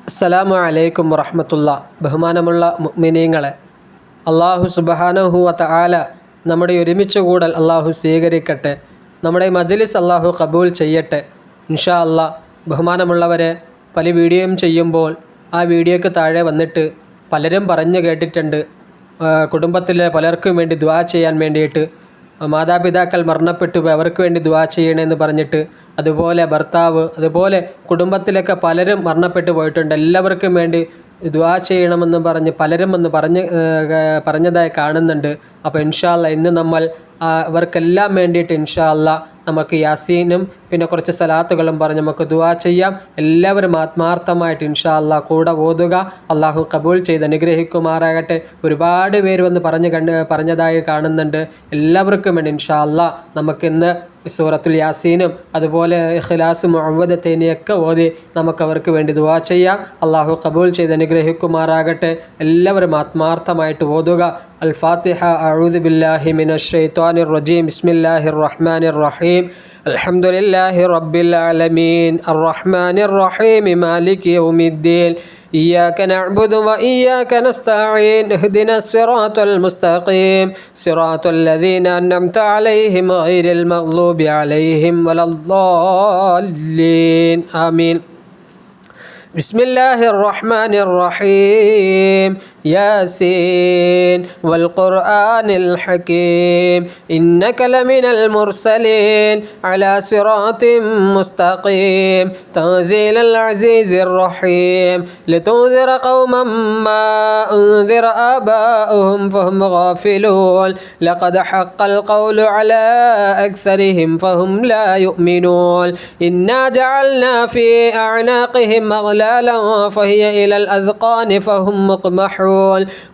അസ്സലാമു അലൈക്കും വറഹ്മത്തുള്ളാഹി. ബഹുമാനമുള്ള മുഅ്മിനീങ്ങളെ, അല്ലാഹു സുബ്ഹാനഹു വ തആല നമ്മുടെ ഒരുമിച്ച് കൂടൽ അല്ലാഹു സ്വീകരിക്കട്ടെ. നമ്മുടെ മജ്ലിസ് അല്ലാഹു ഖബൂൽ ചെയ്യട്ടെ ഇൻഷാ അല്ലാഹ്. ബഹുമാനമുള്ളവരെ, പല വീഡിയോയും ചെയ്യുമ്പോൾ ആ വീഡിയോയ്ക്ക് താഴെ വന്നിട്ട് പലരും പറഞ്ഞു കേട്ടിട്ടുണ്ട്, കുടുംബത്തിലെ പലർക്കും വേണ്ടി ദുആ ചെയ്യാൻ വേണ്ടിയിട്ട്, മാതാപിതാക്കൾ മരണപ്പെട്ടു അവർക്ക് വേണ്ടി ദുആ ചെയ്യണമെന്ന് പറഞ്ഞിട്ട്, അതുപോലെ ഭർത്താവ്, അതുപോലെ കുടുംബത്തിലൊക്കെ പലരും മരണപ്പെട്ടു പോയിട്ടുണ്ട്, എല്ലാവർക്കും വേണ്ടി ദുആ ചെയ്യണമെന്ന് പറഞ്ഞ് പലരും ഒന്ന് പറഞ്ഞതായി കാണുന്നുണ്ട്. അപ്പോൾ ഇൻഷാ അല്ലാഹ് ഇന്ന് നമ്മൾ അവർക്കെല്ലാം വേണ്ടിയിട്ട് ഇൻഷാ അല്ലാഹ് നമുക്ക് യാസീനും പിന്നെ കുറച്ച് സലാത്തുകളും പറഞ്ഞ് നമുക്ക് ദുആ ചെയ്യാം. എല്ലാവരും ആത്മാർത്ഥമായിട്ട് ഇൻഷാ അല്ലാഹ് കൂടെ ഓതുക. അള്ളാഹു കബൂൽ ചെയ്ത് അനുഗ്രഹിക്കുമാറാകട്ടെ. ഒരുപാട് പേര് വന്ന് പറഞ്ഞതായി കാണുന്നുണ്ട്. എല്ലാവർക്കും വേണ്ടി ഇൻഷാ അല്ലാഹ് നമുക്കിന്ന് സൂറത്തുൽ യാസീനും അതുപോലെ ഇഖ്ലാസ് മുഅവ്വദത്തൈനിയൊക്കെ ഓതി നമുക്ക് അവർക്ക് വേണ്ടി ദുആ ചെയ്യാം. അള്ളാഹു കബൂൽ ചെയ്ത് അനുഗ്രഹിക്കുമാറാകട്ടെ. എല്ലാവരും ആത്മാർത്ഥമായിട്ട് ഓതുക. അൽ ഫാത്തിഹ. അഊദു ബില്ലാഹി മിനശ് ശൈത്വാനിർ റജീം. ബിസ്മില്ലാഹിർ റഹ്മാനിർ റഹീം. അൽഹംദുലില്ലാഹി റബ്ബിൽ ആലമീൻ. അർറഹ്മാനിർ റഹീം. മാലികി യൗമിദ്ദീൻ. إياك نعبد وإياك نستعين. اهدنا الصراط المستقيم صراط الذين أنعمت عليهم غير المغضوب عليهم ولا الضالين. آمين. بسم الله الرحمن الرحيم. ياسين والقرآن الحكيم إنك لمن المرسلين على صراط مستقيم تنزيل العزيز الرحيم لتنذر قوما ما أنذر آباؤهم فهم غافلون لقد حق القول على أكثرهم فهم لا يؤمنون إنا جعلنا في أعناقهم أغلالا فهي إلى الأذقان فهم مقمحون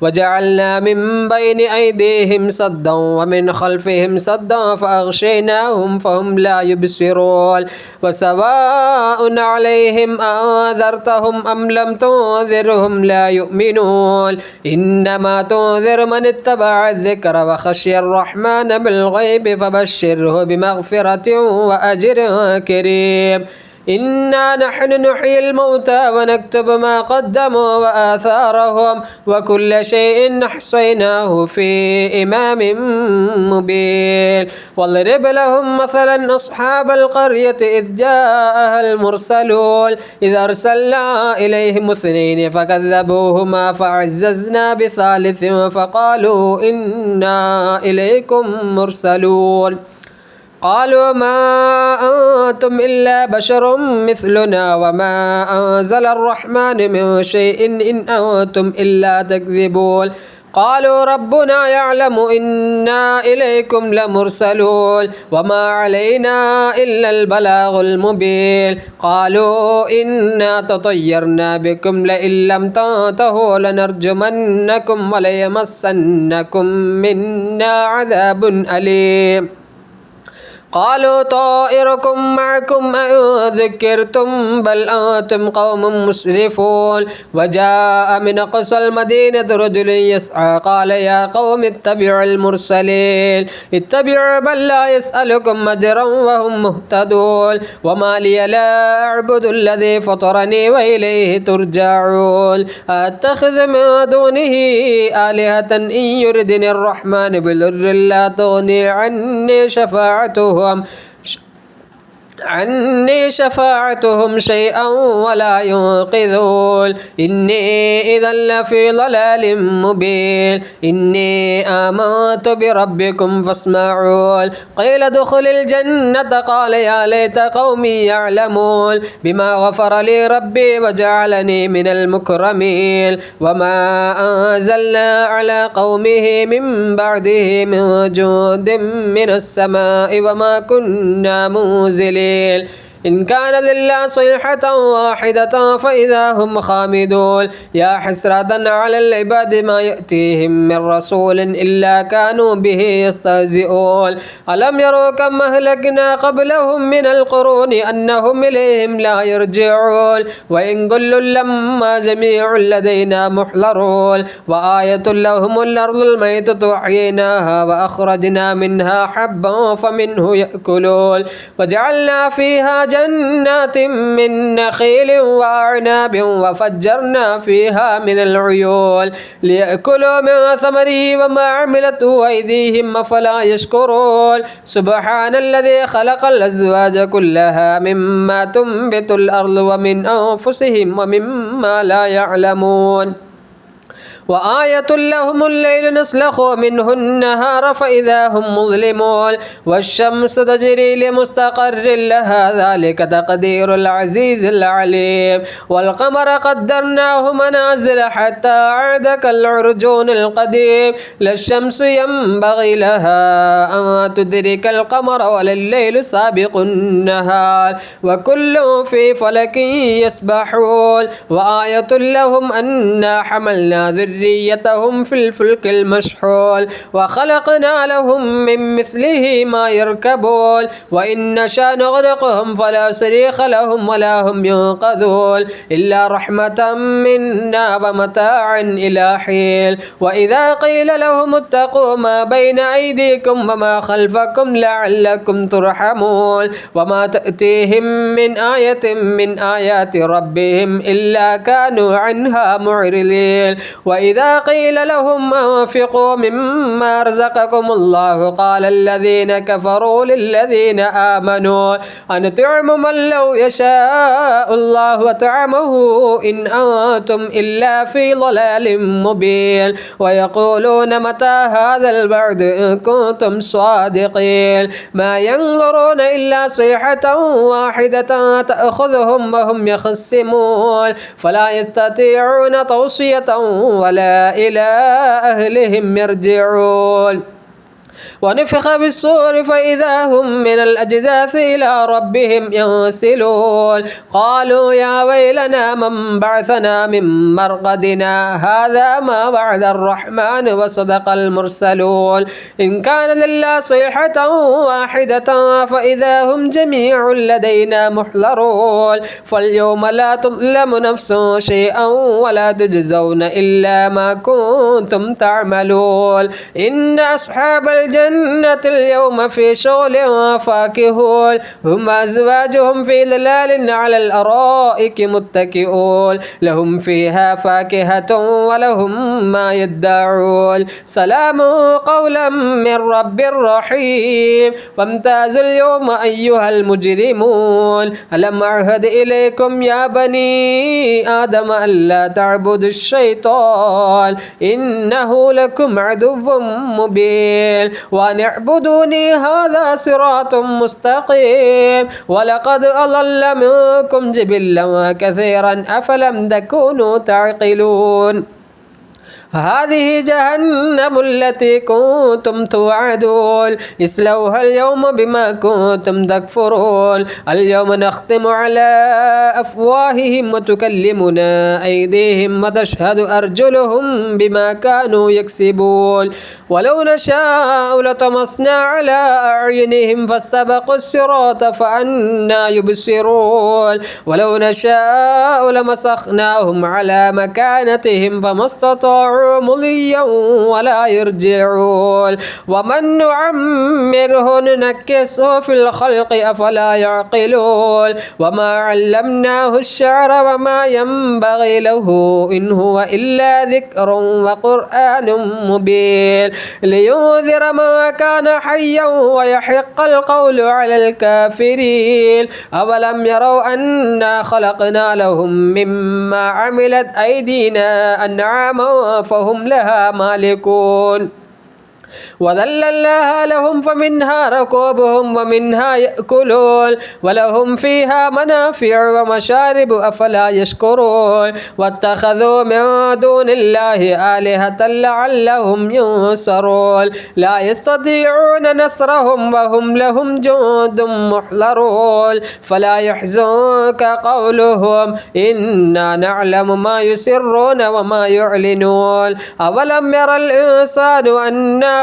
وجعلنا من بين أيديهم سدا ومن خلفهم سدا فأغشيناهم فهم لا يبصرون وسواء عليهم أنذرتهم أم لم تنذرهم لا يؤمنون إنما تنذر من اتبع الذكر وخشي الرحمن بالغيب فبشره بمغفرة وأجر كريم. إنا نحن نحيي الموتى ونكتب ما قدموا وآثارهم وكل شيء أحصيناه في إمام مبين. واضرب لهم مثلا أصحاب القرية إذ جاءها المرسلون إذ أرسلنا إليهم اثنين فكذبوهما فعززنا بثالث فقالوا إنا إليكم مرسلون قالوا ما أنتم إلا بشر مثلنا وما أنزل الرحمن من شيء إن أنتم إلا تكذبون قالوا ربنا يعلم إنا إليكم لمرسلون وما علينا إلا البلاغ المبين قالوا إنا تطيرنا بكم لئن لم تنتهوا لنرجمنكم وليمسنكم منا عذاب أليم قالوا طائركم معكم أن ذكرتم بل أنتم قوم مسرفون وجاء من أقصى المدينة رجل يسعى قال يا قوم اتبعوا المرسلين اتبعوا من لا يسألكم أجرا وهم مهتدون وما لي لا أعبد الذي فطرني وإليه ترجعون أتخذ من دونه آلهة إن يردني الرحمن بضر لا تغني عني شفاعتهم شيئا ولا ينقذون إني إذا لفي ضلال مبين إني آمنت بربكم فاسمعون قيل ادخل الجنة قال يا ليت قومي يعلمون بما غفر لي ربي وجعلني من المكرمين وما أنزلنا على قومه من بعده من جند من السماء وما كنا منزلين إن كان لله صيحة واحدة فإذا هم خامدون يا حسرة على العباد ما يأتيهم من رسول إلا كانوا به يستهزئون ألم يروا كم أهلكنا قبلهم من القرون أنهم إليهم لا يرجعون وإن كل لما جميع لدينا محضرون وآية لهم الأرض الميتة أحييناها وأخرجنا منها حبا فمنه يأكلون وجعلنا فيها جنات من نخيل وأعناب وفجرنا فيها من العيون ليأكلوا من ثمره وما عملته أيديهم أفلا يشكرون سبحان الذي خلق الأزواج كلها مما تنبت الأرض ومن أنفسهم ومما لا يعلمون وآية لهم الليل نسلخ منه النهار فإذا هم مظلمون والشمس تجري لمستقر لها ذلك تقدير العزيز العليم والقمر قدرناه منازل حتى عاد كالعرجون القديم لا الشمس ينبغي لها أن تدرك القمر ولا الليل سابق النهار وكل في فلك يسبحون وآية لهم أنا حملنا ذريتهم في الفلك المشحون وخلقنا لهم من مثله ما يركبون وإن نشأ نغرقهم فلا صريخ لهم ولا هم ينقذون إلا رحمة منا ومتاعا إلى حين وإذا قيل لهم اتقوا ما بين أيديكم وما خلفكم لعلكم ترحمون وما تأتيهم من آية من آيات ربهم إلا كانوا عنها معرضين وإذا قيل لهم أنفقوا مما رزقكم الله قال الذين كفروا للذين آمنوا أنطعم من لو يشاء الله وطعمه إن أنتم إلا في ضلال مبين ويقولون متى هذا الوعد إن كنتم صادقين ما ينظرون إلا صيحة واحدة تأخذهم وهم يخصمون فلا يستطيعون توصية ولا إلى أهلهم يرجعون ونفخ بالصور فإذا هم من الأجداث إلى ربهم ينسلون قالوا يا ويلنا من بعثنا من مرقدنا هذا ما وعد الرحمن وصدق المرسلون إن كان إلا صيحة واحدة فإذا هم جميع لدينا محضرون فاليوم لا تظلم نفس شيئا ولا تجزون إلا ما كنتم تعملون إن أصحاب الجنة اليوم في شغل فاكهون هم أزواجهم في ظلال على الأرائك متكئون لهم فيها فاكهة ولهم ما يدعون سلام قولا من رب رحيم وامتازوا اليوم أيها المجرمون ألم أعهد إليكم يا بني آدم ألا تعبدوا الشيطان إنه لكم عدو مبين وأن اعبدوني هذا صراط مستقيم ولقد أضل منكم جبلا كثيرا أفلم تكونوا تعقلون هذه جهنم التي كنتم توعدون اصلوها اليوم بما كنتم تكفرون اليوم نختم على أفواههم وتكلمنا أيديهم وتشهد أرجلهم بما كانوا يكسبون ولو نشاء لطمسنا على أعينهم فاستبقوا الصراط فأنى يبصرون ولو نشاء لمسخناهم على مكانتهم فما استطاعوا مضيا ولا يرجعون ومن نعمره ننكسه في الخلق أفلا يعقلون وما علمناه الشعر وما ينبغي له إن هو إلا ذكر وقرآن مبين لينذر ما كان حيا ويحق القول على الكافرين أولم يروا أنا خلقنا لهم مما عملت أيدينا أنعاما فهم لها مالكون وذللناها لهم فمنها ركوبهم ومنها يأكلون ولهم فيها منافع ومشارب أفلا يشكرون واتخذوا من دون الله آلهة لعلهم ينصرون لا يستطيعون نصرهم وهم لهم جند محضرون فلا يحزنك قولهم إنا نعلم ما يسرون وما يعلنون أولم ير الإنسان أنا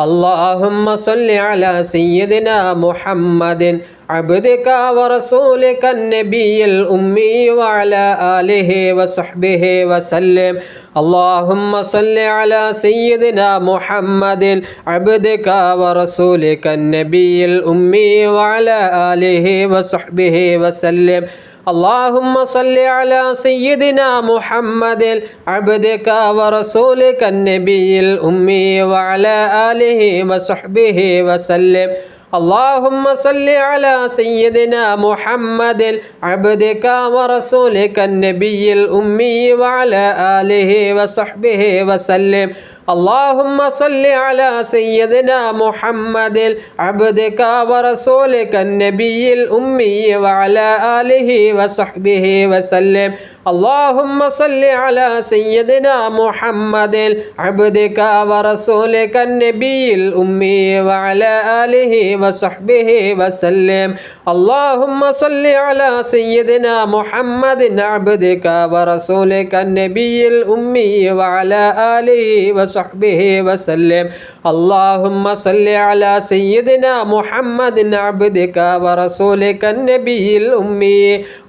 اللهم صل على سيدنا محمد عبدك ورسولك النبي الأمي وعلى آله وصحبه وسلم. اللهم صل على سيدنا محمد عبدك ورسولك النبي الأمي وعلى آله وصحبه وسلم. اللهم صل على سيدنا محمد عبدك ورسولك النبي الأمي وعلى آله وصحبه وسلم. اللهم صل على سيدنا محمد عبدك ورسولك النبي الأمي وعلى آله وصحبه وسلم. اللهم صل على سيدنا محمد عبدك ورسولك النبي الأمي وعلى آله وصحبه وسلم. اللهم صل على سيدنا محمد عبدك ورسولك النبي الأمي وعلى آله وصحبه وسلم. اللهم صل على سيدنا محمد عبدك ورسولك النبي الأمي وعلى آله وصحبه وسلم. اللهم صل على سيدنا محمد عبدك ورسولك النبي الأمي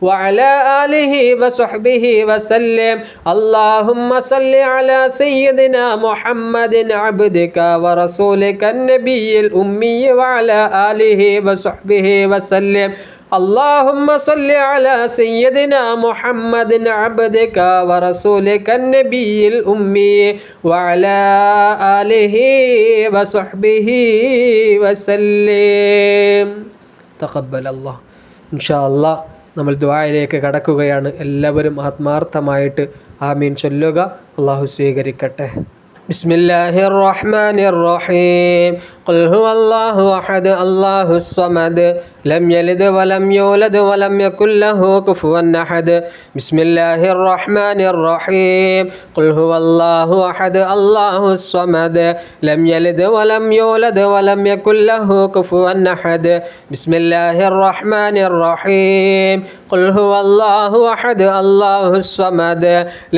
وعلى آله وصحبه وسلم. اللهم صل على سيدنا محمد عبدك ورسولك النبي الأمي وعلى آله وصحبه وسلم. اللهم صل على سيدنا محمد عبدك ورسولك النبي الأمي وعلى آله وصحبه وسلم. تقبل الله. إن شاء الله നമ്മൾ ദുആയിലേക്ക് കടക്കുകയാണ്. എല്ലാവരും ആത്മാർത്ഥമായിട്ട് ആമീൻ ചൊല്ലുക. അല്ലാഹു സ്വീകരിക്കട്ടെ. بسم الله الرحمن الرحيم. قل هو الله أحد الله الصمد لم يلد ولم يولد ولم يكن له كفوا أحد. بسم الله الرحمن الرحيم. قل هو الله أحد الله الصمد لم يلد ولم يولد ولم يكن له كفوا أحد. بسم الله الرحمن الرحيم. قل هو الله أحد الله الصمد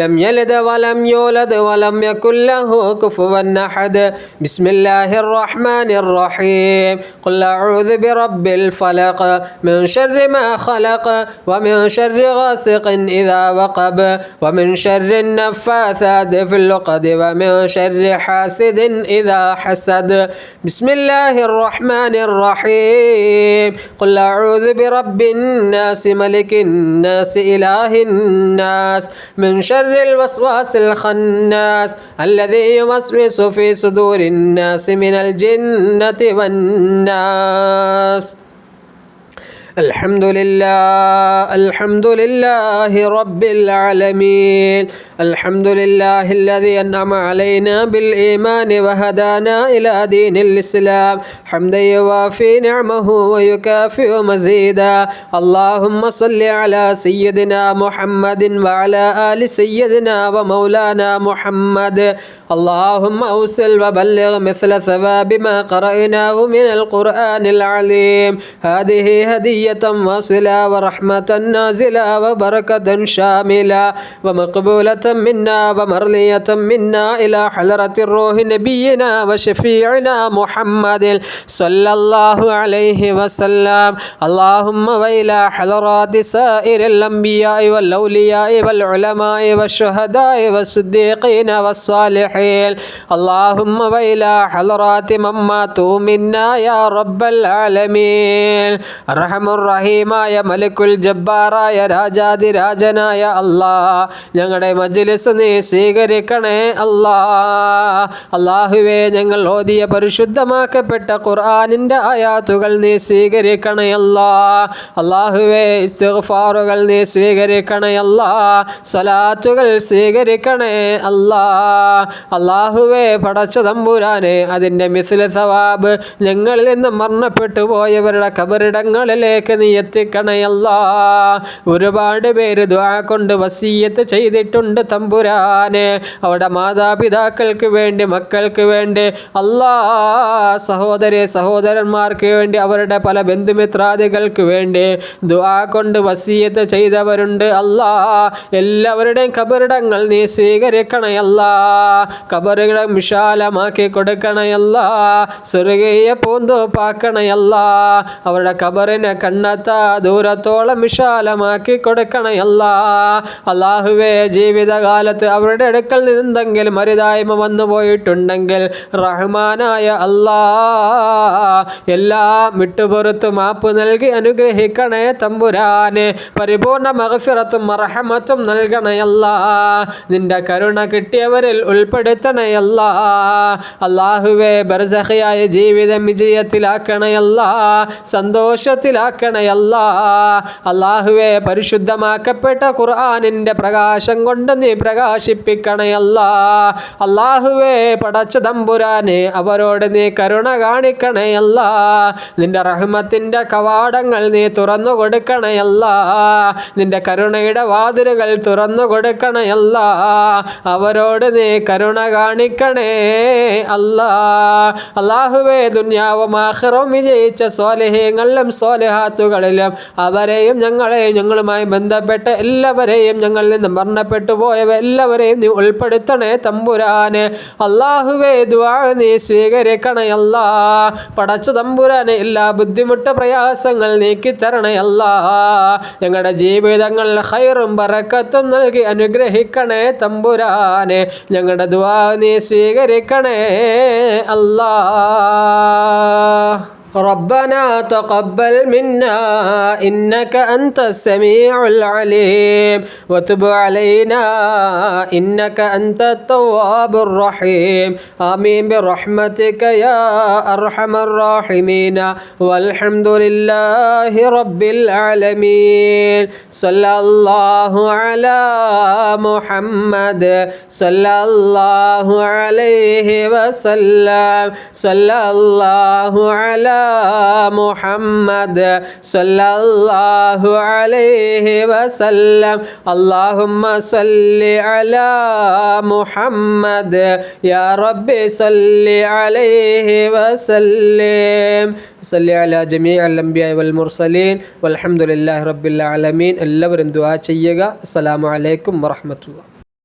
لم يلد ولم يولد ولم يكن له كفوا أحد. بسم الله الرحمن الرحيم. قل أعوذ برب الفلق من شر ما خلق ومن شر غاسق إذا وقب ومن شر النفاثات في العقد ومن شر حاسد إذا حسد. بسم الله الرحمن الرحيم. قل أعوذ برب الناس ملك الناس إله الناس من شر الوسواس الخناس الذي يوسوس في صدور الناس من الجنة والناس. الحمد لله رب العالمين. الحمد لله الذي أنعم علينا بالإيمان وهدانا إلى دين الإسلام حمدا يوافي نعمه ويكافئ مزيدا. اللهم صل على سيدنا محمد وعلى آل سيدنا ومولانا محمد. اللهم أوصل وبلغ مثل ثواب ما قرأناه من القرآن العظيم. هذه هدية واصلة ورحمة نازلة وبركة شاملة ومقبولة منا ومرضية منا إلى حضرة الروح نبينا وشفيعنا محمد صلى الله عليه وسلم. اللهم وإلى حضرات سائر الأنبياء والأولياء والعلماء والشهداء والصديقين والصالحين. اللهم وإلى حضرات من ماتوا منا يا رب العالمين. റഹീമായ മലിക്കുൽ ജബ്ബാറായ രാജാതിരാജനായ അല്ലാഹ്, ഞങ്ങളുടെ മജ്ലിസ് നീ സ്വീകരിക്കണേ അല്ലാഹ്. അല്ലാഹുവേ, ഞങ്ങൾ ഓതിയ പരിശുദ്ധമാക്കപ്പെട്ട ഖുർആനിൻ്റെ ആയാത്തുകൾ നീ സ്വീകരിക്കണേ അല്ലാഹ്. അല്ലാഹുവേ, ഇസ്തിഗ്ഫാറുകൾ നീ സ്വീകരിക്കണേ അല്ലാഹ്. സ്വലാത്തുകൾ സ്വീകരിക്കണേ അല്ലാഹ്. അല്ലാഹുവേ, പടച്ച തമ്പുരാനെ, അതിൻ്റെ മിസ്ല സവാബ് ഞങ്ങളിൽ നിന്ന് മരണപ്പെട്ടു പോയവരുടെ ഖബറിടങ്ങളിലേക്ക് കബറിലേക്ക് നീ എത്തിക്കണയല്ലാ. ഒരുപാട് പേര് ദുആ കൊണ്ട് വസിയ്യത്ത് ചെയ്തിട്ടുണ്ട് തമ്പുരാനെ. അവിടെ മാതാപിതാക്കൾക്ക് വേണ്ടി, മക്കൾക്ക് വേണ്ടി, സഹോദരന്മാർക്ക് വേണ്ടി, അവരുടെ പല ബന്ധുമിത്രാദികൾക്ക് വേണ്ടി ദുആ കൊണ്ട് വസിയ്യത്ത് ചെയ്തവരുണ്ട്. എല്ലാവരുടെയും ഖബറിടങ്ങൾ നീ സ്വീകരിക്കണയല്ലാ. ഖബറുകളെ വിശാലമാക്കി കൊടുക്കണയല്ലാ. സ്വർഗീയ പൂന്തോപ്പാക്കണയല്ലാ. അവരുടെ ഖബറിനെ കണ്ണെത്താ ദൂരത്തോളം വിശാലമാക്കി കൊടുക്കണയല്ലാ. അല്ലാഹുവേ, ജീവിതകാലത്ത് അവരുടെ അടുക്കൽ നിന്നെന്തെങ്കിലും അരുതായ്മ വന്നു പോയിട്ടുണ്ടെങ്കിൽ റഹ്മാനായ അല്ലാ എല്ലാം വിട്ടുപുറത്തു മാപ്പ് നൽകി അനുഗ്രഹിക്കണേ തമ്പുരാനെ. പരിപൂർണ മഗ്ഫിറത്തും മർഹമത്തും നൽകണയല്ലാ. നിന്റെ കരുണ കിട്ടിയവരിൽ ഉൾപ്പെടുത്തണയല്ലാ. അല്ലാഹുവേ, ബർസഖിയായ ജീവിതം വിജയത്തിലാക്കണയല്ലാ, സന്തോഷത്തിലാക്കണയല്ലാ. അല്ലാഹുവേ, പരിശുദ്ധമാക്കപ്പെട്ട ഖുർആനിന്റെ പ്രകാശം കൊണ്ട് നീ പ്രകാശിപ്പിക്കണയല്ലാ. അല്ലാഹുവേ, പടച്ച തമ്പുരാനെ, അവരോട് നീ കരുണ കാണിക്കണയല്ലാ. നിന്റെ റഹ്മത്തിന്റെ കവാടങ്ങൾ നീ തുറന്നു കൊടുക്കണയല്ലാ. നിന്റെ കരുണയുടെ വാതിലുകൾ തുറന്നു കൊടുക്കണയല്ലാ. അവരോട് നീ കരുണ കാണിക്കണേ അല്ലാ. അല്ലാഹുവേ, ദുനിയാവും ആഖിറവും വിജയിച്ച സ്വാലിഹീങ്ങളിലും സ്വാലിഹാത്തുകളിലും അവരെയും ഞങ്ങളുമായി ബന്ധപ്പെട്ട എല്ലാവരെയും, ഞങ്ങളിൽ നിന്ന് മരണപ്പെട്ടു പോയവ എല്ലാവരെയും നീ ഉൾപ്പെടുത്തണേ തമ്പുരാനെ. അല്ലാഹുവേ, ദുആ നീ സ്വീകരിക്കണയല്ലാ. പടച്ച തമ്പുരാനെ, എല്ലാ ബുദ്ധിമുട്ട് പ്രയാസങ്ങൾ നീക്കി തരണയല്ലാ. ഞങ്ങളുടെ ജീവിതങ്ങളിൽ ഖൈറും ബറക്കത്തും നൽകി അനുഗ്രഹിക്കണേ തമ്പുരാനെ. ഞങ്ങളുടെ ദുആ നീ സ്വീകരിക്കണേ അല്ലാ. ربنا تقبل منا إنك أنت السميع العليم وتب علينا إنك أنت التواب الرحيم آمين برحمتك يا أرحم الراحمين والحمد لله رب العالمين صلى الله على محمد صلى الله عليه وسلم صلى الله على محمد صلى الله عليه وسلم اللهم صل على محمد يا رب صل عليه وسلم صل على جميع الأنبياء والمرسلين والحمد لله رب العالمين. എല്ലാവരും ദുആ ചെയ്യുക. അസ്സലാമു അലൈക്കും വറഹ്മത്തുള്ളാഹി.